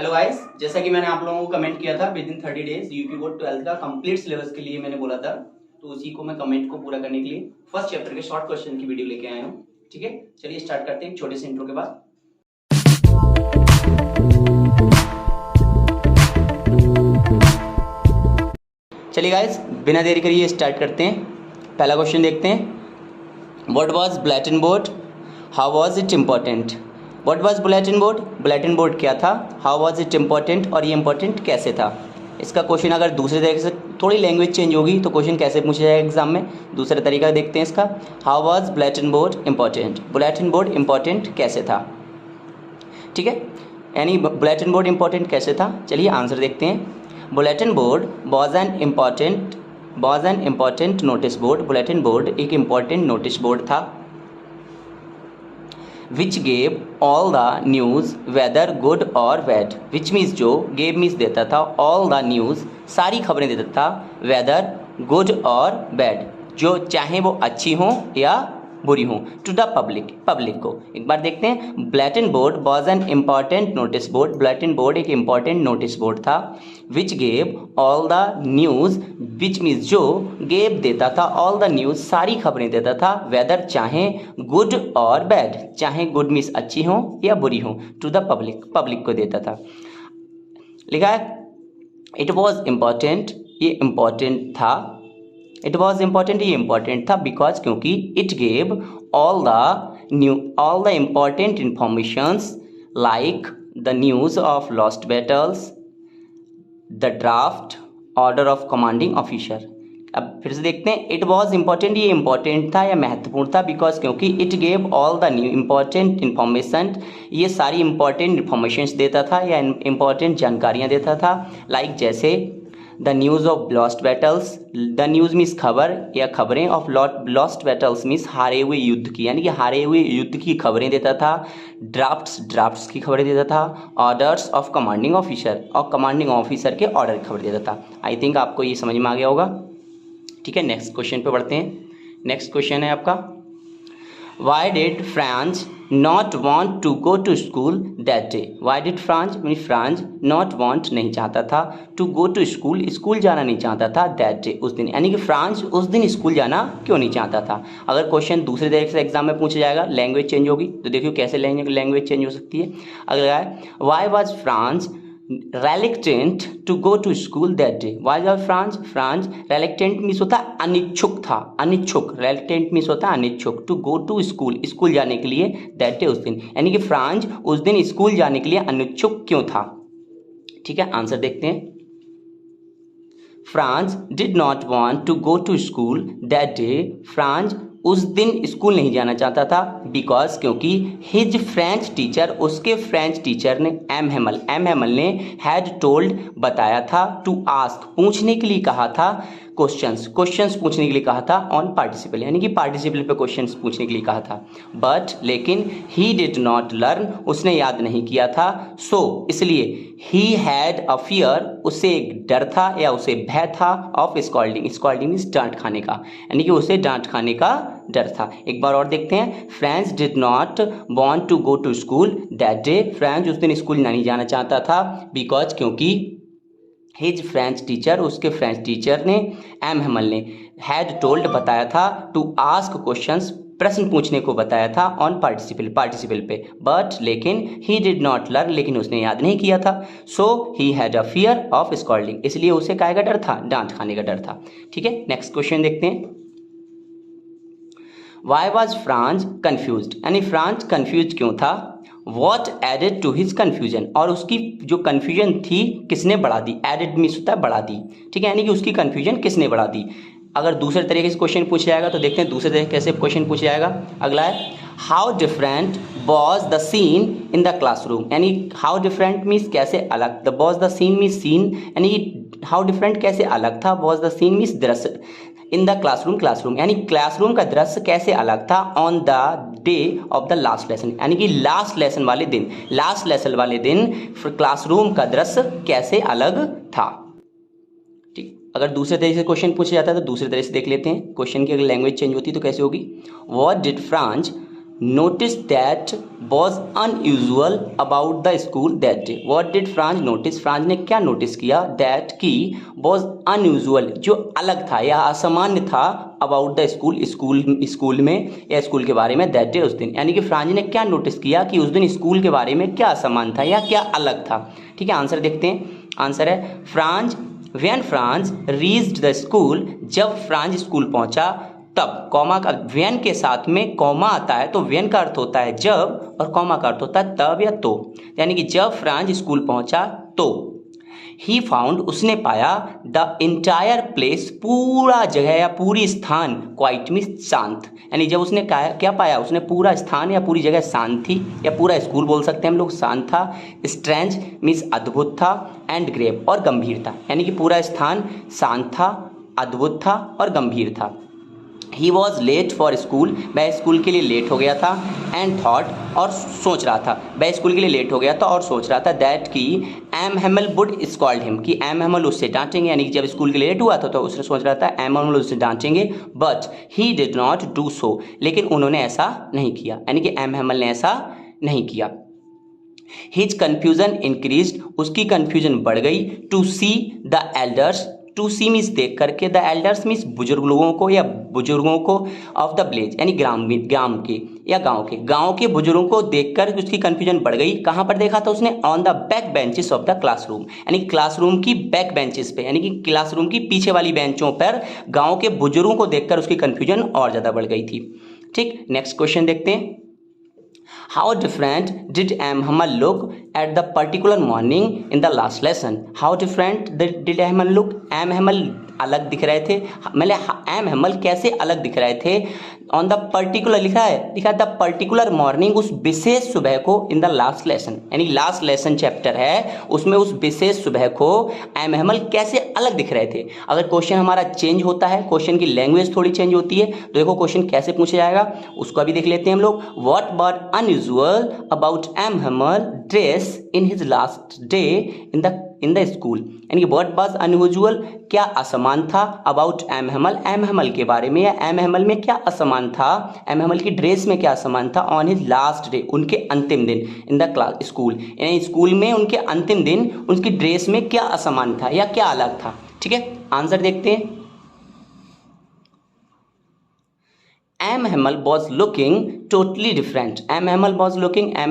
Hello guys, जैसा कि मैंने आप लोगों को कमेंट किया था with in 30 days UP board 12th का कंप्लीट सिलेबस के लिए मैंने बोला था, तो उसी को मैं कमेंट को पूरा करने के लिए फर्स्ट चैप्टर के शॉर्ट क्वेश्चन की वीडियो लेके आया हूँ। ठीक है, चलिए स्टार्ट करते हैं एक छोटे से इंट्रो के बाद। चलिए गाइस, बिना देरी करिए स्टार्ट करते हैं। पहला क्वेश्चन देखते हैं। What was bulletin board, how was it important. What was bulletin board, bulletin board क्या था, हाउ वाज इट इम्पोर्टेंट और ये इम्पोर्टेंट कैसे था। इसका क्वेश्चन अगर दूसरे तरीके से थोड़ी लैंग्वेज चेंज होगी तो क्वेश्चन कैसे पूछा जाएगा एग्जाम में, दूसरा तरीका देखते हैं इसका। How was bulletin board important, bulletin board important कैसे था। ठीक है, यानी बुलेटिन बोर्ड इम्पोर्टेंट कैसे था। चलिए आंसर देखते हैं। Bulletin board was an important notice board, bulletin board एक इम्पॉर्टेंट नोटिस बोर्ड था। Which gave all the news weather good और बैड, विच मीन्स जो गेव मीन्स देता था, ऑल द न्यूज़ सारी खबरें देता था, वेदर गुड और बैड जो चाहे वो अच्छी हों या बुरी हों, टू द पब्लिक को। एक बार देखते हैं। Bulletin board was an important notice board, bulletin board एक इम्पॉर्टेंट नोटिस बोर्ड था। Which gave all the news, which means जो गेव देता था, ऑल द न्यूज़ सारी खबरें देता था, वेदर चाहे गुड और बैड, चाहे गुड मीन्स अच्छी हों या बुरी हों, टू द पब्लिक को देता था। लिखा है इट वॉज इम्पॉर्टेंट, ये इम्पॉर्टेंट था। इट वॉज इम्पॉर्टेंट, ये इम्पॉर्टेंट था बिकॉज क्योंकि it gave all the important informations like the news of lost battles, the draft order of commanding officer. अब फिर से देखते हैं। इट वॉज इम्पॉर्टेंट, ये इम्पॉर्टेंट था या महत्वपूर्ण था बिकॉज क्योंकि it gave all the new important information, ये सारी इम्पॉर्टेंट इन्फॉर्मेशंस देता था या इम्पॉर्टेंट जानकारियाँ देता था। लाइक जैसे the news of lost battles, the news means खबर या खबरें, ऑफ लॉस्ट बैटल्स मीन्स हारे हुए युद्ध की, यानी कि हारे हुए युद्ध की खबरें देता था। ड्राफ्ट्स की खबरें देता था। ऑर्डर्स ऑफ कमांडिंग ऑफिसर, और कमांडिंग ऑफिसर के ऑर्डर की खबर देता था। आई थिंक आपको ये समझ में आ गया होगा। ठीक है, नेक्स्ट क्वेश्चन पे बढ़ते हैं। नेक्स्ट क्वेश्चन है आपका, why did France not want to go to school that day. Why did France not want नहीं चाहता था, टू गो टू स्कूल जाना नहीं चाहता था, दैट डे उस दिन, यानी कि फ्रांस उस दिन स्कूल जाना क्यों नहीं चाहता था। अगर क्वेश्चन दूसरे तरीके से एग्जाम में पूछा जाएगा, लैंग्वेज चेंज होगी, तो देखियो कैसे लैंग्वेज चेंज हो सकती है। अगला है Y was France reluctant to go to school that day. Why was France reluctant means होता है अनिच्छुक था, अनिच्छुक, reluctant मीन्स होता है अनिच्छुक, to go to स्कूल जाने के लिए, that day उस दिन, यानी कि फ्रांस उस दिन स्कूल जाने के लिए अनिच्छुक क्यों था। ठीक है, आंसर देखते हैं। France did not want to go to school that day, France उस दिन स्कूल नहीं जाना चाहता था बिकॉज क्योंकि हिज फ्रेंच टीचर, उसके फ्रेंच टीचर ने, एम हेमल ने हैड टोल्ड बताया था, टू आस्क पूछने के लिए कहा था, क्वेश्चंस पूछने के लिए कहा था, ऑन पार्टिसिपल, यानी कि पार्टिसिपल पे क्वेश्चंस पूछने के लिए कहा था। बट लेकिन ही डिड नॉट लर्न, उसने याद नहीं किया था, सो इसलिए ही हैड अ फियर, उसे एक डर था या उसे भय था, ऑफ स्कॉल्डिंग मीन्स डांट खाने का, यानी कि उसे डांट खाने का डर था। एक बार और देखते हैं। France did not want to go to school that day, France उस दिन स्कूल नहीं जाना चाहता था बिकॉज क्योंकि हिज फ्रेंच टीचर, उसके फ्रेंच टीचर ने, एम हेमल ने, हैड टोल्ड बताया था, टू आस्क क्वेश्चंस प्रश्न पूछने को बताया था, ऑन पार्टिसिपल पे, बट लेकिन ही डिड नॉट लर्न, लेकिन उसने याद नहीं किया था, so he had a fear of scolding, इसलिए उसे काय का डर था, डांट खाने का डर था। ठीक है, नेक्स्ट क्वेश्चन देखते हैं। वाई वॉज फ्रांस कन्फ्यूज्ड, यानी फ्रांस कन्फ्यूज क्यों था। What added to his confusion, और उसकी जो कन्फ्यूजन थी किसने बढ़ा दी, एडेड मीन्स होता है बढ़ा दी। ठीक है, यानी कि उसकी कन्फ्यूजन किसने बढ़ा दी। अगर दूसरे तरीके से क्वेश्चन पूछा जाएगा तो देखते हैं दूसरे तरीके से क्वेश्चन पूछा जाएगा। अगला है how different was the scene in the classroom, यानी हाउ डिफरेंट मीन्स कैसे अलग, the was the scene means scene, यानी हाउ डिफरेंट कैसे अलग था, वॉज द सीन मीन्स दृश्य, इन द क्लासरूम यानी क्लासरूम का दृश्य कैसे अलग था, on the day of the last lesson, यानी कि लास्ट लेसन वाले दिन क्लासरूम का दृश्य कैसे अलग था। ठीक, अगर दूसरे तरीके से क्वेश्चन पूछा जाता है तो दूसरे तरह से देख लेते हैं। क्वेश्चन की अगर लैंग्वेज चेंज होती तो कैसे होगी। What did France noticed that was unusual about the school that day. What did Franz notice? Franz ने क्या नोटिस किया? that की was unusual, जो अलग था या असामान्य था, about the स्कूल में या स्कूल के बारे में, that day उस दिन। यानी कि फ्रांज ने क्या नोटिस किया कि उस दिन स्कूल के बारे में क्या असामान्य था या क्या अलग था। ठीक है, आंसर देखते हैं। आंसर है Franz, when Franz reached the school, जब फ्रांज स्कूल पहुंचा तब, कॉमा का व्हेन के साथ में कॉमा आता है तो व्हेन का अर्थ होता है जब और कॉमा का अर्थ होता है तब या तो। यानी कि जब फ्रांज स्कूल पहुंचा तो ही फाउंड, उसने पाया, द इंटायर प्लेस, पूरा जगह या पूरी स्थान, क्वाइट मीन्स शांत। यानी जब उसने क्या पाया, उसने पूरा स्थान या पूरी जगह शांत थी, या पूरा स्कूल बोल सकते हैं हम लोग, शांत था। स्ट्रेंज मीन्स अद्भुत था, एंड ग्रेव और गंभीर था। यानी कि पूरा स्थान शांत था, अद्भुत था और गंभीर था। He was late for school, वह स्कूल के लिए लेट हो गया था। एंड थॉट, और सोच रहा था, वह स्कूल के लिए लेट हो गया था और सोच रहा था, दैट की M Hemal would scold him, कि एम हेमल उससे डांटेंगे। यानी कि जब स्कूल के लिए लेट हुआ था तो उसने सोच रहा था एम हेमल उससे डांटेंगे, but he did not do so, लेकिन उन्होंने ऐसा नहीं किया। यानी कि एम हेमल ने ऐसा नहीं किया। हिज कन्फ्यूजन इंक्रीज्ड, उसकी कन्फ्यूजन बढ़ गई। To see the elders, to see means देख करके, द एल्डर्स मीन्स बुजुर्ग लोगों को या बुजुर्गों को, ऑफ द विलेज यानी ग्राम के या गांव के बुजुर्गों को देखकर उसकी कंफ्यूजन बढ़ गई। कहां पर देखा था उसने? On the back benches of the classroom, यानी क्लासरूम की बैक बेंचेस पे, यानी कि क्लासरूम की पीछे वाली बेंचों पर गांव के बुजुर्गों को देखकर उसकी कंफ्यूजन और ज्यादा बढ़ गई थी। ठीक, नेक्स्ट क्वेश्चन देखते हैं। How different did M. Hamal look at the particular morning in the last lesson? How different did M. Hamal look? M. Hamal अलग दिख रहे थे, मतलब एम हेमल कैसे अलग दिख रहे थे? ऑन द पर्टिकुलर लिखा है द पर्टिकुलर मॉर्निंग, उस विशेष सुबह को, इन द लास्ट लेसन, यानी लास्ट लेसन चैप्टर है उसमें उस विशेष सुबह को एम हेमल कैसे अलग दिख रहे थे। अगर क्वेश्चन हमारा चेंज होता है, क्वेश्चन की लैंग्वेज थोड़ी चेंज होती है, तो देखो क्वेश्चन कैसे पूछा जाएगा उसको अभी देख लेते हैं हम लोग। What were unusual about M Hamel dress in his last day in the school, यानी व्हाट वाज अनयूजुअल, क्या असमान था, अबाउट एम हेमल के बारे में, या एम हेमल में क्या असमान था, एम हेमल की ड्रेस में क्या असमान था, ऑन हिज लास्ट डे, उनके अंतिम दिन, इन द क्लास स्कूल, यानी स्कूल में उनके अंतिम दिन उनकी ड्रेस में क्या असमान था या क्या अलग था। ठीक है, आंसर देखते हैं। M Hamel was looking totally different, M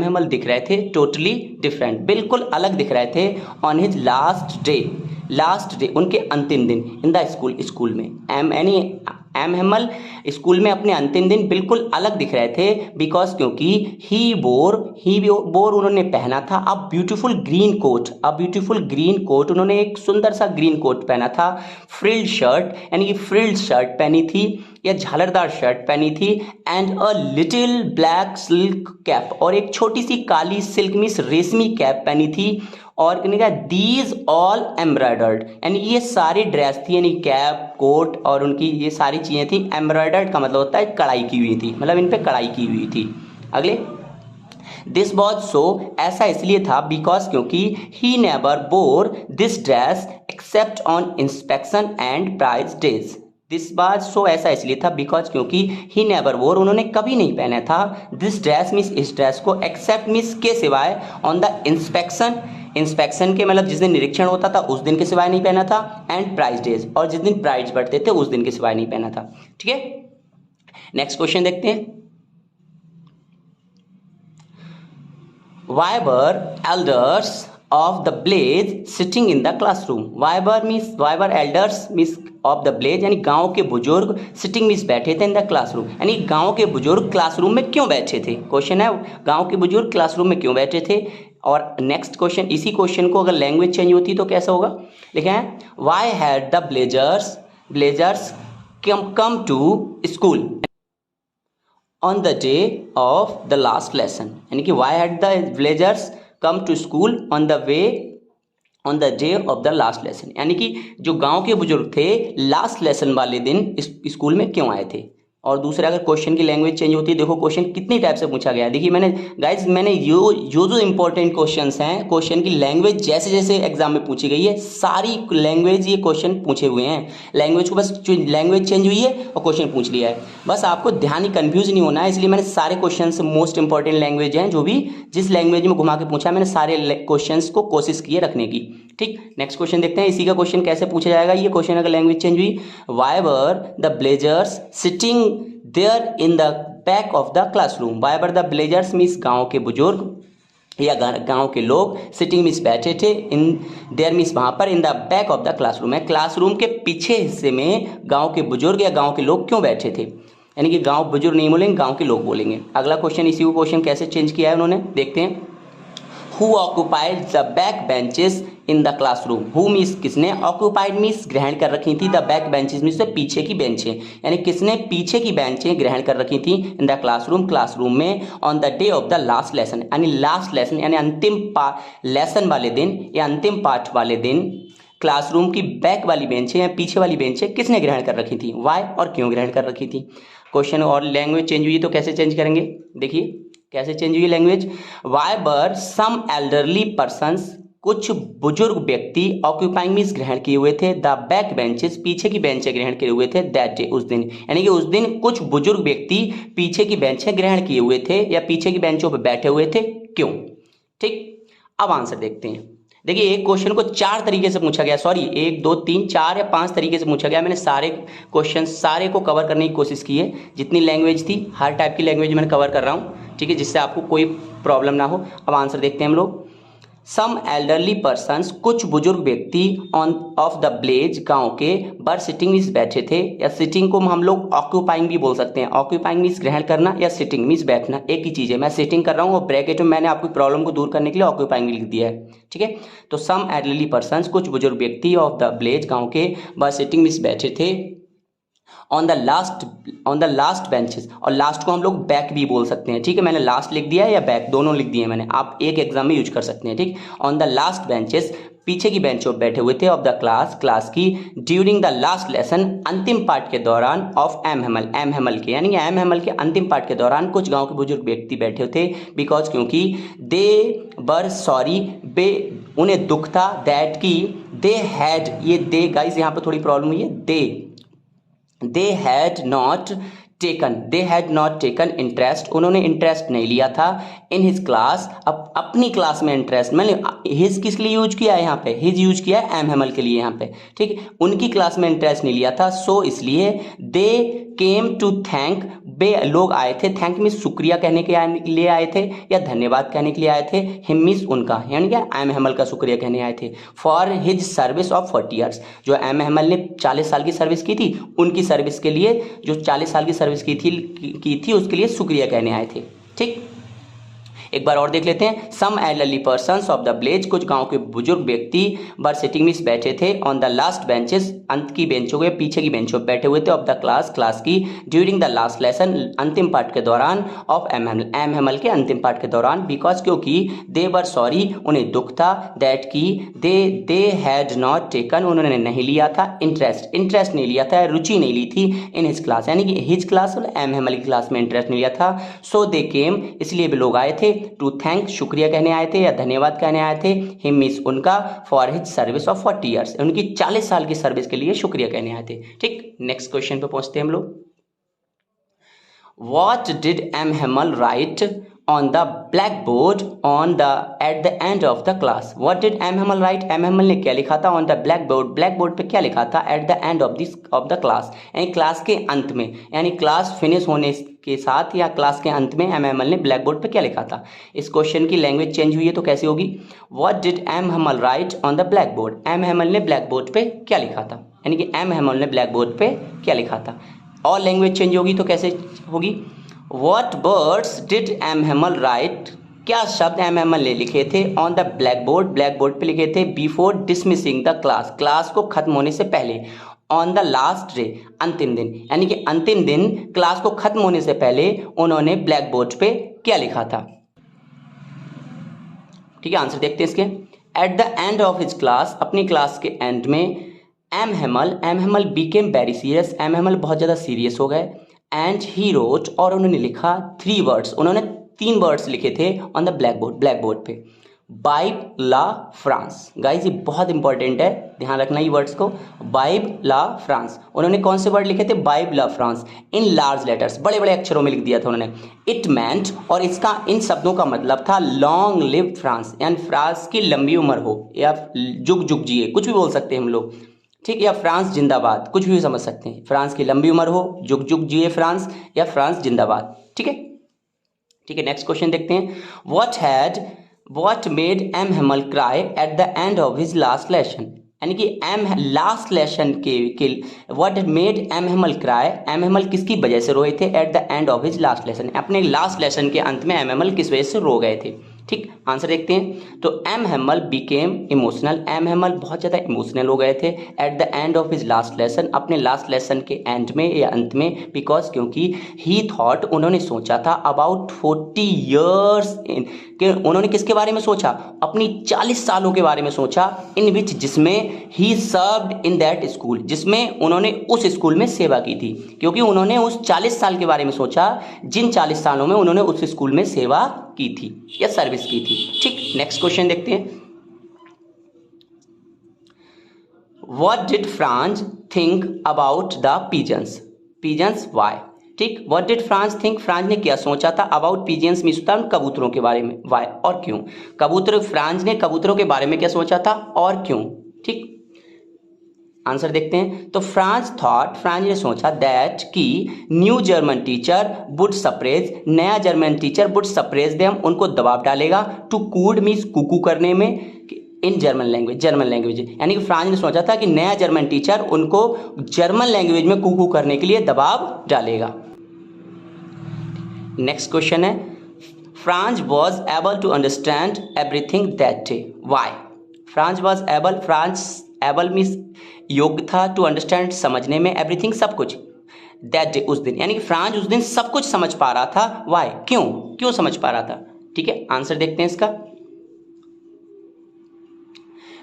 Hamel दिख रहे थे टोटली डिफरेंट, बिल्कुल अलग दिख रहे थे। ऑन हिज लास्ट डे उनके अंतिम दिन, इन द स्कूल में, एम हेमल स्कूल में अपने अंतिम दिन बिल्कुल अलग दिख रहे थे। बिकॉज क्योंकि ही बोर उन्होंने पहना था अ ब्यूटीफुल ग्रीन कोट, उन्होंने एक सुंदर सा ग्रीन कोट पहना था। फ्रिल्ड शर्ट, यानी कि फ्रिल्ड शर्ट पहनी थी या झालरदार शर्ट पहनी थी। And a little black silk cap, और एक छोटी सी काली सिल्क मीन्स रेशमी कैप पहनी थी। और दीज ऑल एम्ब्रॉयडर्ड, यानी ये सारी ड्रेस थी, यानी कैप, कोट और उनकी ये सारी चीजें थी। एम्ब्रॉयडर्ड का मतलब होता है कढ़ाई की हुई थी, मतलब इन पे कढ़ाई की हुई थी। अगले, दिस वॉज सो, ऐसा इसलिए था, बिकॉज क्योंकि he never bore this dress except on inspection and prize days. This was so, ऐसा इसलिए था, बिकॉज क्योंकि ही नेवर वोर, उन्होंने कभी नहीं पहना था, दिस ड्रेस मीन्स इस ड्रेस को, एक्सेप्ट मीन्स के सिवाय, ऑन द इंस्पेक्शन के मतलब जिस दिन निरीक्षण होता था उस दिन के सिवाय नहीं पहना था। एंड प्राइज डेज, और जिस दिन प्राइज बढ़ते थे उस दिन के सिवाय नहीं पहना था। ठीक है, नेक्स्ट क्वेश्चन देखते हैं। Why were elders of the village sitting in the classroom? Why were elders means of the village, यानी गांव के बुजुर्ग, sitting means बैठे थे, in the classroom, यानी गांव के बुजुर्ग क्लासरूम में क्यों बैठे थे। क्वेश्चन है गांव के बुजुर्ग क्लासरूम में क्यों बैठे थे। और नेक्स्ट क्वेश्चन, इसी क्वेश्चन को अगर लैंग्वेज चेंज होती तो कैसा होगा, लिखा है why had the villagers come to school on the day of the last lesson, यानी कि why had the villagers come to school on the day of the last lesson, यानी कि जो गांव के बुजुर्ग थे लास्ट लेसन वाले दिन स्कूल में क्यों आए थे। और दूसरा अगर क्वेश्चन की लैंग्वेज चेंज होती है, देखो क्वेश्चन कितनी टाइप से पूछा गया है। देखिए मैंने गाइज मैंने जो इंपॉर्टेंट क्वेश्चंस हैं, क्वेश्चन की लैंग्वेज जैसे जैसे एग्जाम में पूछी गई है, सारी लैंग्वेज ये क्वेश्चन पूछे हुए हैं। लैंग्वेज को बस लैंग्वेज चेंज हुई है और क्वेश्चन पूछ लिया है, बस आपको ध्यान ही कंफ्यूज नहीं होना है। इसलिए मैंने सारे क्वेश्चन मोस्ट इंपॉर्टेंट लैंग्वेज हैं, जो भी जिस लैंग्वेज में घुमा के पूछा, मैंने सारे क्वेश्चन को कोशिश की है रखने की। ठीक, नेक्स्ट क्वेश्चन देखते हैं इसी का क्वेश्चन कैसे पूछा जाएगा। ये क्वेश्चन अगर लैंग्वेज चेंज हुई, why were the blazers sitting there in the back of the classroom. Why were the blazers means गांव के बुजुर्ग या गांव के लोग, सिटिंग मीन्स बैठे थे, इन देयर मीन्स वहां पर, इन the back of the classroom है क्लासरूम के पीछे हिस्से में गांव के बुजुर्ग या गांव के लोग क्यों बैठे थे, यानी कि गांव बुजुर्ग नहीं बोलेंगे, गांव के लोग बोलेंगे। अगला क्वेश्चन, इसी को क्वेश्चन कैसे चेंज किया है उन्होंने, देखते हैं। Who occupied the back benches in the classroom? Who means किसने, occupied means ग्रहण कर रखी थी, the back benches means पीछे की बेंचें, यानी किसने पीछे की बेंचें ग्रहण कर रखी थी in the classroom, क्लासरूम में, on the day of the last lesson, यानी लास्ट लेसन यानी अंतिम लेसन वाले दिन या अंतिम पाठ वाले दिन क्लासरूम की बैक वाली बेंचें या पीछे वाली बेंचें किसने ग्रहण कर रखी थी, वाई और क्यों ग्रहण कर रखी थी। क्वेश्चन और लैंग्वेज चेंज हुई तो कैसे चेंज करेंगे, देखिए कैसे चेंज हुई language. Why were some elderly persons, कुछ बुजुर्ग व्यक्ति, ऑक्यूपाइंग मीन्स ग्रहण किए हुए थे, द बैक बेंचेस पीछे की बेंचें ग्रहण किए हुए थे, दैट डे उस दिन, यानी कि उस दिन कुछ बुजुर्ग व्यक्ति पीछे की बेंचें ग्रहण किए हुए थे या पीछे की बेंचों पर बैठे हुए थे, क्यों। ठीक, अब आंसर देखते हैं। देखिए एक क्वेश्चन को 4 तरीके से पूछा गया, सॉरी 1 2 3 4 या 5 तरीके से पूछा गया। मैंने सारे क्वेश्चन सारे को कवर करने की कोशिश की है, जितनी लैंग्वेज थी हर टाइप की लैंग्वेज मैंने कवर कर रहा हूँ, ठीक है, जिससे आपको कोई प्रॉब्लम ना हो। अब आंसर देखते हैं हम लोग। सम एल्डरली पर्सन्स, कुछ बुजुर्ग व्यक्ति, ऑन ऑफ द ब्लेज गांव के, बर सिटिंग मीन्स बैठे थे, या सिटिंग को हम लोग ऑक्यूपाइंग भी बोल सकते हैं। ऑक्यूपाइंग मीन्स ग्रहण करना या सिटिंग मीन्स बैठना, एक ही चीज है। मैं सिटिंग कर रहा हूँ और ब्रैकेट में मैंने आपकी प्रॉब्लम को दूर करने के लिए ऑक्यूपाइंग भी लिख दिया है, ठीक है। तो सम एल्डरली पर्सन्स, कुछ बुजुर्ग व्यक्ति, ऑफ द ब्लेज गांव के, बर सिटिंग मीन्स बैठे थे, ऑन द लास्ट बेंचेस, और लास्ट को हम लोग बैक भी बोल सकते हैं, ठीक है। मैंने लास्ट लिख दिया है या बैक दोनों लिख दिए मैंने, आप एक एग्जाम में यूज कर सकते हैं, ठीक। ऑन द लास्ट बेंचेस, पीछे की बेंचों पर बैठे हुए थे, ऑफ द क्लास की, ड्यूरिंग द लास्ट लेसन, अंतिम पार्ट के दौरान, ऑफ एम हेमल के, यानी एम हेमल के अंतिम पार्ट के दौरान कुछ गांव के बुजुर्ग व्यक्ति बैठे थे, बिकॉज क्योंकि, दे बर सॉरी, उन्हें दुख था, दैट की, दे हैड, ये दे गाइस यहाँ पर थोड़ी प्रॉब्लम हुई है, they had not taken interest, उन्होंने इंटरेस्ट नहीं लिया था, इन हिज क्लास, अपनी क्लास में इंटरेस्ट, मैंने हिज किस लिए यूज किया है यहाँ पे, हिज यूज किया है एम हेमल के लिए यहाँ पे, ठीक है। उनकी क्लास में इंटरेस्ट नहीं लिया था, सो इसलिए दे केम टू थैंक, लोग आए थे, थैंक मीन्स शुक्रिया कहने के लिए आए थे या धन्यवाद कहने के लिए आए थे, हिम मीन्स उनका, यानी क्या एम हेमल का शुक्रिया कहने आए थे, for his service of 40 years, जो एम हेमल ने 40 साल की सर्विस की थी, उनकी सर्विस के लिए, जो 40 साल की सर्विस की थी उसके लिए शुक्रिया कहने आए थे, ठीक। एक बार और देख लेते हैं। Some elderly persons of the village, कुछ गांव के बुजुर्ग व्यक्ति, बर सिटिंग मीन्स बैठे थे, ऑन द लास्ट बेंचेस, अंत की बेंचों के पीछे की बेंचों पर बैठे हुए थे, ऑफ द क्लास की, ड्यूरिंग द लास्ट लेसन, अंतिम पार्ट के दौरान, ऑफ एम हेमल के अंतिम पार्ट के दौरान, बिकॉज क्योंकि, दे वर सॉरी, उन्हें दुख था, दैट की, दे हैड नॉट टेकन, उन्होंने नहीं लिया था, इंटरेस्ट नहीं लिया था, रुचि नहीं ली थी, इन हिज क्लास, यानी कि हिज क्लास और एम हेमल की क्लास में इंटरेस्ट नहीं लिया था, सो दे केम, इसलिए भी लोग आए थे, टू थैंक, शुक्रिया कहने आए थे या धन्यवाद कहने आए थे, हिम मीन्स उनका, for his service of 40 years, उनकी 40 साल की सर्विस के लिए शुक्रिया कहने आए थे, ठीक। नेक्स्ट क्वेश्चन पे पहुंचते हैं हम लोग। What did M Hamel write on the blackboard at the end of the class. What did M Hamel write, M Hamel ने क्या लिखा था, ऑन द ब्लैक बोर्ड पे क्या लिखा था, eight the end of the class, यानी class के अंत में, यानी क्लास फिनिश होने के साथ या क्लास के अंत में एम हेमल ने ब्लैक बोर्ड पे क्या लिखा था। इस क्वेश्चन की लैंग्वेज चेंज हुई है तो कैसे होगी। What did M Hamel write on the blackboard, M Hamel ने ब्लैक बोर्ड पे क्या लिखा था, यानी कि एम हेमल ने ब्लैक बोर्ड पे क्या लिखा था। और लैंग्वेज चेंज होगी तो कैसे होगी। What words did M. Hamel write, क्या शब्द एम हेमल ने लिखे थे, ऑन द ब्लैक बोर्ड पे लिखे थे, बिफोर डिसमिसिंग द क्लास को खत्म होने से पहले, ऑन द लास्ट डे, अंतिम दिन, यानी कि अंतिम दिन क्लास को खत्म होने से पहले उन्होंने ब्लैक बोर्ड पे क्या लिखा था, ठीक है। आंसर देखते हैं इसके। At the end of his class, अपनी क्लास के एंड में, M Hamel became very serious, M Hamel बहुत ज़्यादा सीरियस हो गए, एंड ही रोट, और उन्होंने लिखा 3 वर्ड्स, उन्होंने 3 वर्ड्स लिखे थे ऑन द ब्लैक बोर्ड पे। बाइब ला फ्रांस, गाइज ये बहुत इंपॉर्टेंट है, ध्यान रखना ये वर्ड्स को। बाइब ला फ्रांस, उन्होंने कौन से वर्ड लिखे थे? Vive la France, in large letters, बड़े बड़े अक्षरों में लिख दिया था उन्होंने। इट मैंट, और इसका इन शब्दों का मतलब था लॉन्ग लिव फ्रांस, यानी फ्रांस की लंबी उम्र हो, या जुग जुग जिए, कुछ भी बोल सकते हैं हम लोग, ठीक, या फ्रांस जिंदाबाद, कुछ भी समझ सकते हैं। फ्रांस की लंबी उम्र हो, जुग जुग जिए फ्रांस, या फ्रांस जिंदाबाद, ठीक है। ठीक है, नेक्स्ट क्वेश्चन देखते हैं। What made M. Hamel cry at the end of his last lesson? यानी कि लास्ट लेसन के what made M Hamel cry, M Hamel किसकी वजह से रोए थे? At the end of his last lesson, अपने लास्ट लेसन के अंत में एम हेमल किस वजह से रो गए थे? ठीक, आंसर देखते हैं। तो M Hamel became emotional, M Hamel बहुत ज़्यादा इमोशनल हो गए थे at the end of his last lesson, अपने लास्ट लेसन के एंड में या अंत में, बिकॉज क्योंकि ही थॉट, उन्होंने सोचा था अबाउट 40 ईयर्स इन, कि उन्होंने किसके बारे में सोचा? अपनी 40 सालों के बारे में सोचा, इन विच, जिसमें ही सर्व्ड इन दैट स्कूल, जिसमें उन्होंने उस स्कूल में सेवा की थी, क्योंकि उन्होंने उस 40 साल के बारे में सोचा जिन 40 सालों में उन्होंने उस स्कूल में सेवा की थी या सर्विस की थी। ठीक, नेक्स्ट क्वेश्चन देखते हैं। What did Franz think about the pigeons? Pigeons why? ठीक, what did Franz think, Franz ने क्या सोचा था अबाउट पिजन्स मींस कबूतरों के बारे में, वाई और क्यों? कबूतर, फ्रांस ने कबूतरों के बारे में क्या सोचा था और क्यों? ठीक, आंसर देखते हैं। तो फ्रांस थॉट, फ्रांस ने सोचा दैट कि न्यू जर्मन टीचर वुड सप्रेज, नया जर्मन टीचर वुड सप्रेज देम, उनको दबाव डालेगा, टू कूड मींस कुकू करने में, इन जर्मन लैंग्वेज, यानी कि फ्रांस ने सोचा था कि नया जर्मन टीचर उनको जर्मन लैंग्वेज में कुकू करने के लिए दबाव डालेगा। नेक्स्ट क्वेश्चन है, France was able to understand everything that day, why? France was able, France able means योग्य था, टू अंडरस्टैंड समझने में, एवरीथिंग सब कुछ, दैट डे उस दिन, यानी कि फ्रांस उस दिन सब कुछ समझ पा रहा था, वाई? क्यों समझ पा रहा था? ठीक है, आंसर देखते हैं इसका।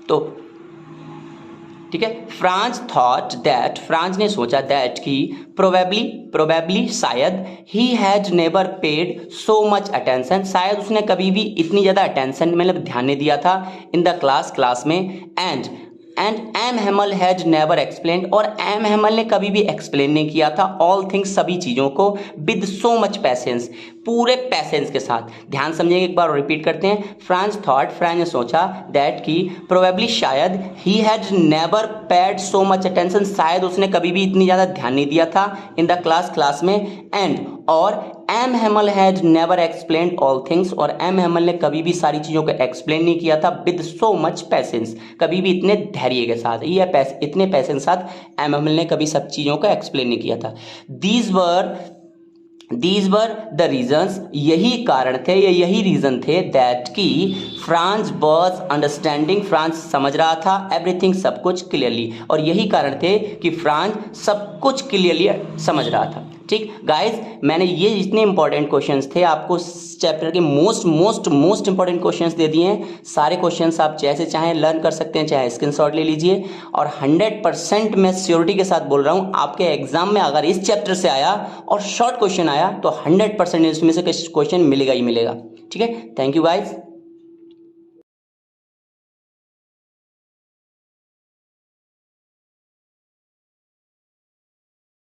तो ठीक है, फ्रांस थॉट दैट, फ्रांस ने सोचा दैट कि प्रोबेबली शायद, he had never paid so much attention, शायद उसने कभी भी इतनी ज़्यादा अटेंशन मतलब ध्यान नहीं दिया था इन द क्लास में, and M Hamel had never explain, और एम हेमल ने कभी भी एक्सप्लेन नहीं किया था ऑल थिंग्स, सभी चीज़ों को, विद सो मच पैसेंस, पूरे पैसेंस के साथ। ध्यान समझेंगे, एक बार रिपीट करते हैं। फ्रांस थॉट, फ्रांस ने सोचा दैट कि प्रोबेबली शायद, he had never paid so much attention, शायद उसने कभी भी इतनी ज़्यादा ध्यान नहीं दिया था इन द क्लास में, एंड और M Hamel had never explained all things, और एम हेमल ने कभी भी सारी चीज़ों को एक्सप्लेन नहीं किया था विद सो मच पैसेंस, कभी भी इतने धैर्य के साथ, इतने पैसेंस के साथ एम हेमल ने कभी सब चीज़ों को एक्सप्लेन नहीं किया था। दीज वर द रीजन्स, यही कारण थे या यही रीज़न थे, दैट कि फ्रांस वॉज अंडरस्टैंडिंग, फ्रांस समझ रहा था एवरीथिंग सब कुछ क्लियरली, और यही कारण थे कि फ्रांस सब कुछ क्लियरली समझ रहा था। ठीक गाइज, मैंने ये जितने इंपॉर्टेंट क्वेश्चंस थे आपको चैप्टर के मोस्ट इंपॉर्टेंट क्वेश्चंस दे दिए हैं। सारे क्वेश्चंस आप जैसे चाहें लर्न कर सकते हैं, चाहे स्क्रीनशॉट ले लीजिए, और 100% मैं श्योरिटी के साथ बोल रहा हूँ, आपके एग्जाम में अगर इस चैप्टर से आया और शॉर्ट क्वेश्चन आया तो 100% इसमें से क्वेश्चन मिलेगा ही मिलेगा। ठीक है, थैंक यू गाइज।